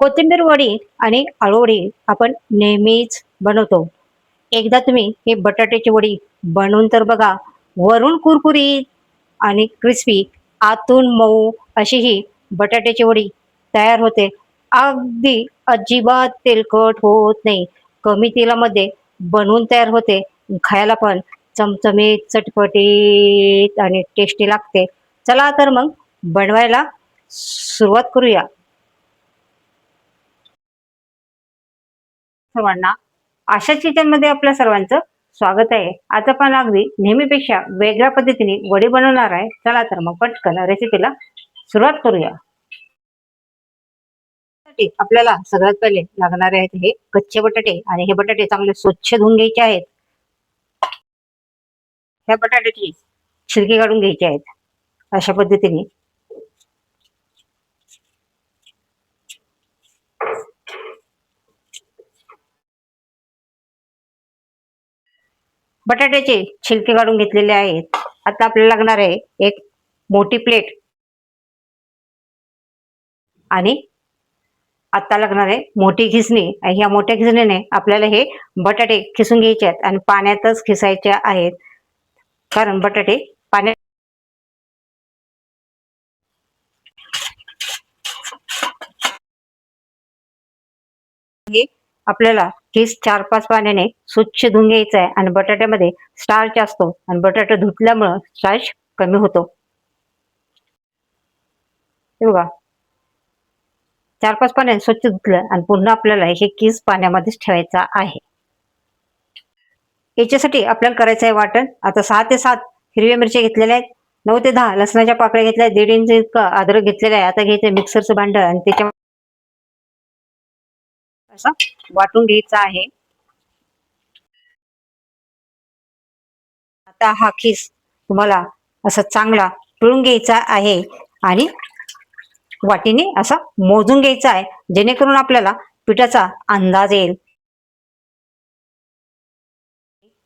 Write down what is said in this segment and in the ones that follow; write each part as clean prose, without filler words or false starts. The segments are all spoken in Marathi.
कोथिंबीर वडी आणि आळू वडी आपण नेहमीच बनवतो. एकदा तुम्ही हे बटाट्याची वडी बनवून तर बघा. वरून कुरकुरीत आणि क्रिस्पी, आतून मऊ अशी ही बटाट्याची वडी तयार होते. अगदी अजिबात तेलकट होत नाही. कमी तेलामध्ये बनवून तयार होते. खायला पण चमचमीत, चटपटीत आणि टेस्टी लागते. चला तर मग बनवायला सुरुवात करूया. सर्वांना आशाच किचनमध्ये आपल्या सर्वांचं स्वागत आहे. आज आपण अगदी नेहमीपेक्षा वेगळ्या पद्धतीने वडी बनवणार आहे. चला तर मग पटकन रेसिपीला सुरुवात करूया. त्यासाठी आपल्याला सगळ्यात पहिले लागणारे आहेत हे कच्चे बटाटे आणि हे बटाटे चांगले स्वच्छ धुवून घ्यायचे आहेत. ह्या बटाट्याची छिलके काढून घ्यायचे आहेत. अशा पद्धतीने बटाट्याचे छिलके काढून घेतलेले आहेत. आता आपल्याला लागणार आहे एक मोठी प्लेट आणि आता लागणार आहे मोठी खिसणी. ह्या मोठ्या खिसणीने आपल्याला हे बटाटे खिसून घ्यायचे आहेत आणि पाण्यातच खिसायचे आहेत. कारण बटाटे पाण्यात आपल्याला खिस 4-5 पाण्याने स्वच्छ धुवून घ्यायचं आहे आणि बटाट्यामध्ये स्टार्च असतो आणि बटाटा धुतल्यामुळं स्टार्च कमी होतो. हे बघा 4-5 पाण्याने स्वच्छ धुतलं आणि पुन्हा आपल्याला हे किस पाण्यामध्येच ठेवायचा आहे. याच्यासाठी आपल्याला करायचं आहे वाटण. आता 6 ते 7 हिरव्या मिरच्या घेतलेल्या आहेत. 9 ते 10 लसणाच्या पाकळ्या घेतल्या आहेत. 1.5 इंच इतकं अद्रक घेतलेलं आहे. आता घ्यायचं मिक्सरचं भांडं आणि त्याच्या असं वाटून घ्यायचं आहे. आता हा खीस तुम्हाला असा चांगला पिळून घ्यायचा आहे आणि वाटीने असा मोजून घ्यायचा आहे, जेणेकरून आपल्याला पिठाचा अंदाज येईल.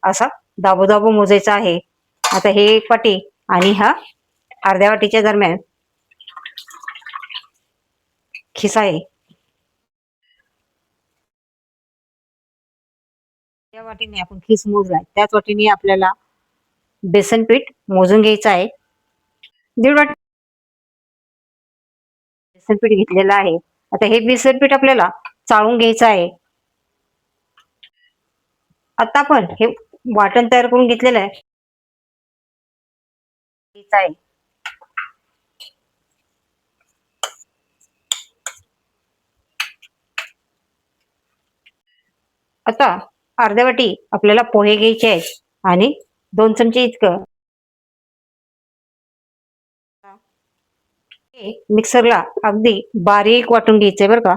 असा दाबू मोजायचा आहे. आता हे 1 वाटी आणि हा अर्ध्या वाटीच्या दरम्यान खिस आहे. त्या वाटीने आपण खीस मोजलाय त्याच वाटीने आपल्याला बेसन पीठ मोजून घ्यायचं आहे. 1.5 वाटी बेसन पीठ घेतलेलं आहे. आता हे बेसन पीठ आपल्याला चाळून घ्यायचं आहे. आता आपण हे वाटण तयार करून घेतलेलं आहे. आता अर्ध्या वाटी आपल्याला पोहे घ्यायचे आहेत आणि 2 चमचे इतकं मिक्सरला अगदी बारीक वाटून घ्यायचंय बरं का.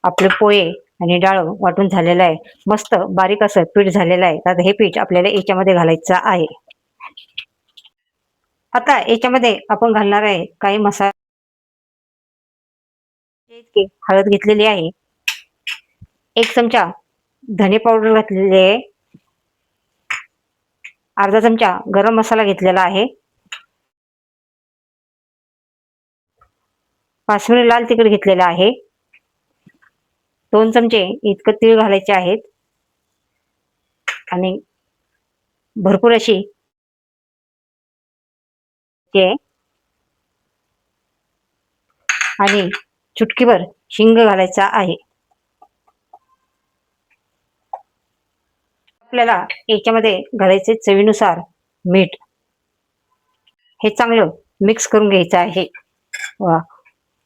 आपले पोहे आणि डाळ वाटून झालेलं आहे. मस्त बारीक असं पीठ झालेलं आहे. आता हे पीठ आपल्याला याच्यामध्ये घालायचं आहे. आता याच्यामध्ये आपण घालणार आहे काही मसाले. हळद घेतलेली आहे. 1 चमचा धने पावडर घातलेली आहे. अर्धा चमचा गरम मसाला घेतलेला आहे. काश्मीरी लाल तिखट घेतलेलं आहे. 2 चमचे इतकं तीळ घालायचे आहेत आणि भरपूर अशी आणि चुटकीभर हिंग घालायचा आहे. आपल्याला याच्यामध्ये घालायचे चवीनुसार मीठ. हे चांगलं मिक्स करून घ्यायचं आहे.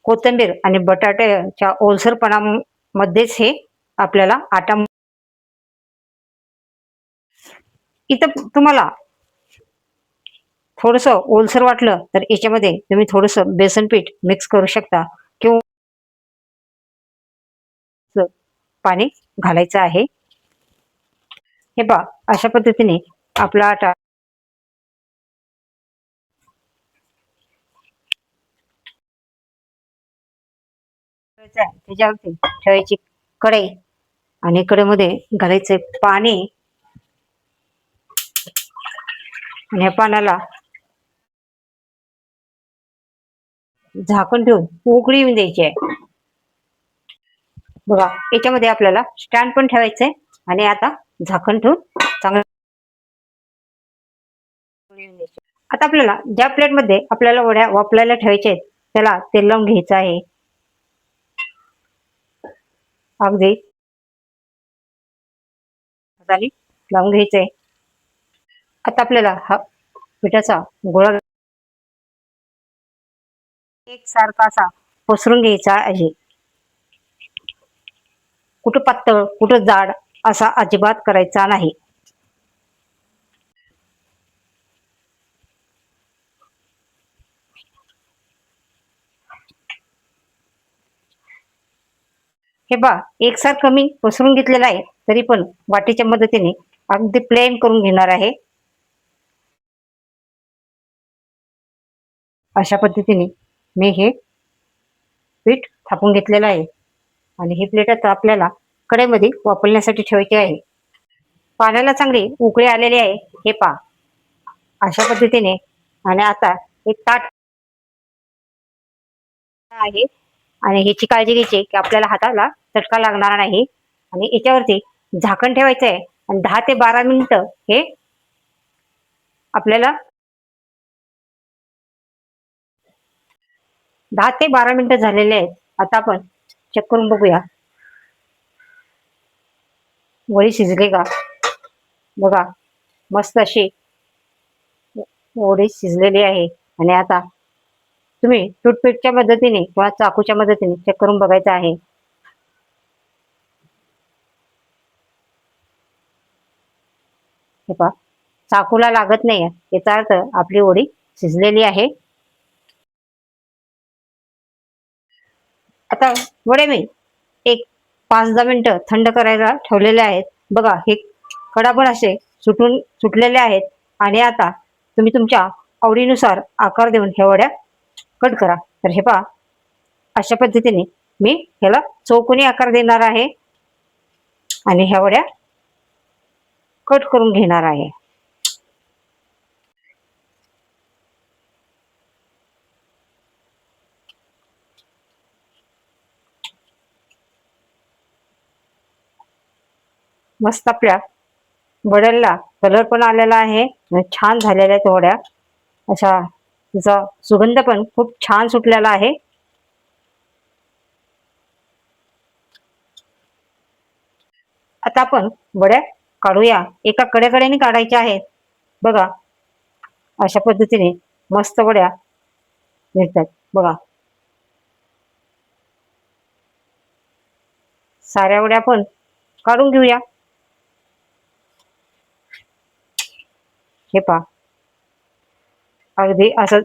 कोथिंबीर आणि बटाट्याच्या ओलसरपणामध्येच हे आपल्याला आटा. इथं तुम्हाला थोडंसं ओलसर वाटलं तर याच्यामध्ये तुम्ही थोडंसं बेसन पीठ मिक्स करू शकता किंवा पाणी घालायचं आहे. हे पहा अशा पद्धतीने आपला आटा त्याच्यावरती ठेवायची कढई आणि कढईमध्ये घालायचे पाणी आणि या पाण्याला झाकण ठेवून उकळी येऊन द्यायची आहे. बघा याच्यामध्ये आपल्याला स्टँड पण ठेवायचंय आणि आता झाकण ठेवून चांगलं उकळी येऊन द्यायची. आता आपल्याला ज्या प्लेटमध्ये आपल्याला वड्या वाफलायला ठेवायच्या आहेत त्याला तेल लावून घ्यायचं आहे. अगदी हाताने लावून घ्यायचंय. आता आपल्याला हा पिठाचा गोळा एकसारखा असा पसरून घ्यायचा आहे. कुठं पातळ कुठं जाड असा अजिबात करायचा नाही. हे पहा एकसारखं मी पसरून घेतलेलं आहे, तरी पण वाटीच्या मदतीने अगदी प्लेन करून घेणार आहे. अशा पद्धतीने मी हे पीठ थापून घेतलेलं आहे आणि ही प्लेट आता आपल्याला कढईमध्ये वापरण्यासाठी ठेवायची आहे. पाण्याला चांगली उकळी आलेली आहे, हे पहा अशा पद्धतीने. आणि आता एक ताट आहे आणि ह्याची काळजी घ्यायची की आपल्याला हाताला चटका लागणार नाही. आणि याच्यावरती झाकण ठेवायचं आहे आणि 10 ते 12 मिनिटं हे आपल्याला 10 ते 12 मिनिटं झालेले आहेत. आता आपण चेक करून बघूया वडी शिजली का. बघा मस्त अशी वडी शिजलेली आहे. आणि आता तुम्ही टूथपिकच्या मदतीने किंवा चाकूच्या मदतीने चेक करून बघायचं आहे. हे पहा चाकूला लागत नाही, याचा अर्थ आपली वडी शिजलेली आहे. आता वडे मी एक 5-10 मिनिटं थंड करायला ठेवलेले आहेत. बघा हे कडा पण असे सुटलेले आहेत. आणि आता तुम्ही तुमच्या आवडीनुसार आकार देऊन ह्या वड्या कट करा. तर हे पहा अशा पद्धतीने मी ह्याला चौकोनी आकार देणार आहे आणि ह्या वड्या कट करून घेणार आहे. मस्त आपल्या वड्याला कलर पण आलेला आहे आणि छान झालेल्या आहेत वड्या. अशा तिचा सुगंध पण खूप छान सुटलेला आहे. आता आपण वड्या काढूया. एका कडेकडेने काढायच्या आहेत. बघा अशा पद्धतीने मस्त वड्या निघतात. बघा साऱ्या वड्या आपण काढून घेऊया. हे पहा अगदी असं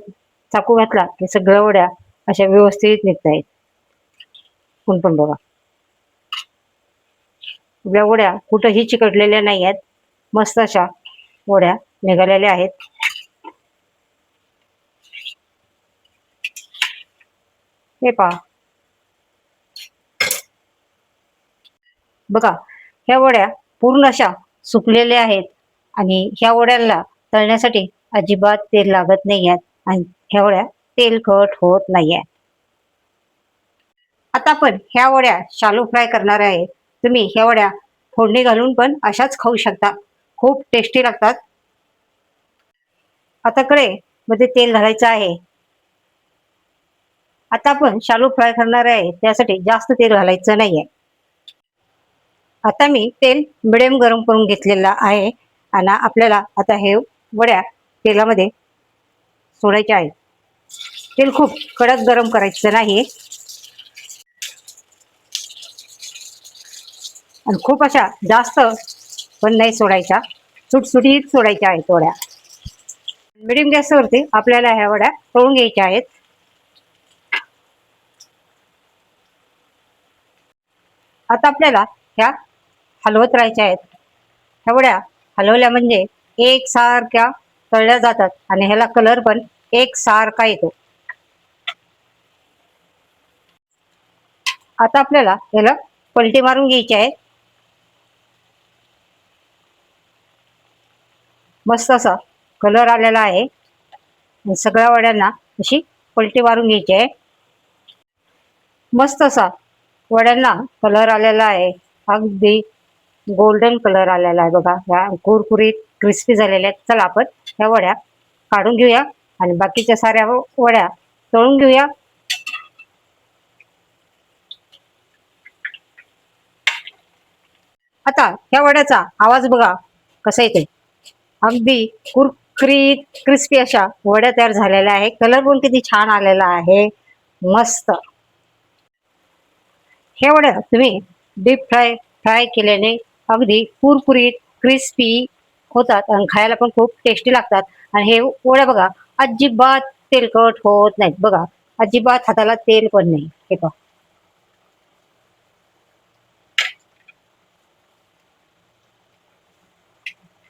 चाकू घातला की सगळ्या वड्या अशा व्यवस्थित निघत आहेत. पण बघा आपल्या वड्या कुठंही चिकटलेल्या नाही आहेत. मस्त अशा वड्या निघालेल्या आहेत. हे पहा बघा ह्या वड्या पूर्ण अशा सुकलेल्या आहेत आणि ह्या वड्यांना तळण्यासाठी अजिबात तेल लागत नाही आहे आणि ह्या वड्या तेलकट होत नाही आहे. आता आपण ह्या वड्या शालो फ्राय करणार आहे. तुम्ही ह्या वड्या फोडणी घालून पण अशाच खाऊ शकता, खूप टेस्टी लागतात. आता मध्ये तेल घालायचं आहे. आता आपण शालो फ्राय करणार आहे त्यासाठी जास्त तेल घालायचं नाहीये. आता मी तेल मिडियम गरम करून घेतलेला आहे आणि आपल्याला आता हे वड्या तेलामध्ये सोडायच्या आहेत. तेल खूप कडक गरम करायचं नाही आणि खूप अशा जास्त पण नाही सोडायच्या, सुटसुटीत सोडायच्या आहेत वड्या. मिडियम गॅसवरती आपल्याला ह्या वड्या तळून घ्यायच्या आहेत. आता आपल्याला ह्या हलवत राहायच्या आहेत. ह्या वड्या हलवल्या म्हणजे एकसारख्या तळल्या जातात आणि ह्याला कलर पण एकसारखा येतो. आता आपल्याला ह्याला पलटी मारून घ्यायची आहे. मस्त असा कलर आलेला आहे. सगळ्या वड्यांना अशी पलटी मारून घ्यायची आहे. मस्त असा वड्यांना कलर आलेला आहे, अगदी गोल्डन कलर आलेला आहे बघा. ह्या कुरकुरीत क्रिस्पी झालेल्या आहेत. चला आपण ह्या वड्या काढून घेऊया आणि बाकीच्या साऱ्या वड्या तळून घेऊया. आता ह्या वड्याचा आवाज बघा कसा येते. अगदी कुरकुरीत क्रिस्पी अशा वड्या तयार झालेल्या आहे. कलर पण किती छान आलेला आहे, मस्त. ह्या वड्या तुम्ही डीप फ्राय केल्याने अगदी कुरकुरीत क्रिस्पी होतात आणि खायला पण खूप टेस्टी लागतात. आणि हे वड्या बघा अजिबात तेलकट होत नाहीत बघा, अजिबात हाताला तेल पण नाही. हे पहा,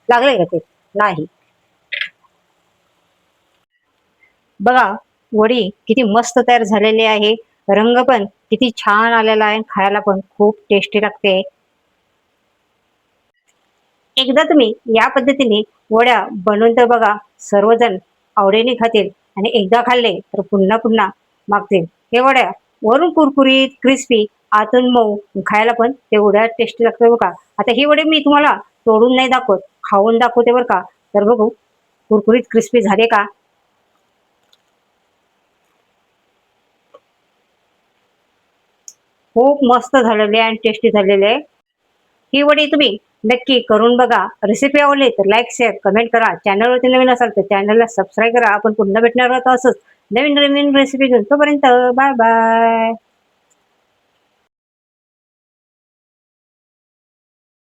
लागलंय का ते? नाही. बघा वडी किती मस्त तयार झालेली आहे. रंग पण किती छान आलेला आहे. खायला पण खूप टेस्टी लागते. एकदा तुम्ही या पद्धतीने वड्या बनवून तर बघा, सर्वजण आवडीने खातील आणि एकदा खाल्ले तर पुन्हा पुन्हा मागतील. हे वड्या वरून कुरकुरीत क्रिस्पी, आतून मऊ, खायला पण तेवढ्या टेस्टी लागतं बघा. आता ही वडे मी तुम्हाला तोडून नाही दाखवत, खाऊन दाखवते बरं का. तर बघू कुरकुरीत क्रिस्पी झाले का. खूप मस्त झालेले आहे आणि टेस्टी झालेले आहे. ही वडी तुम्ही नक्की करून बघा. रेसिपी आवडली तर लाईक, शेअर, कमेंट करा. चॅनलवरती नवीन असाल तर चॅनलला सबस्क्राईब करा. आपण पुन्हा भेटणार आहोत असंच नवीन नवीन रेसिपी घेऊन. तोपर्यंत बाय बाय.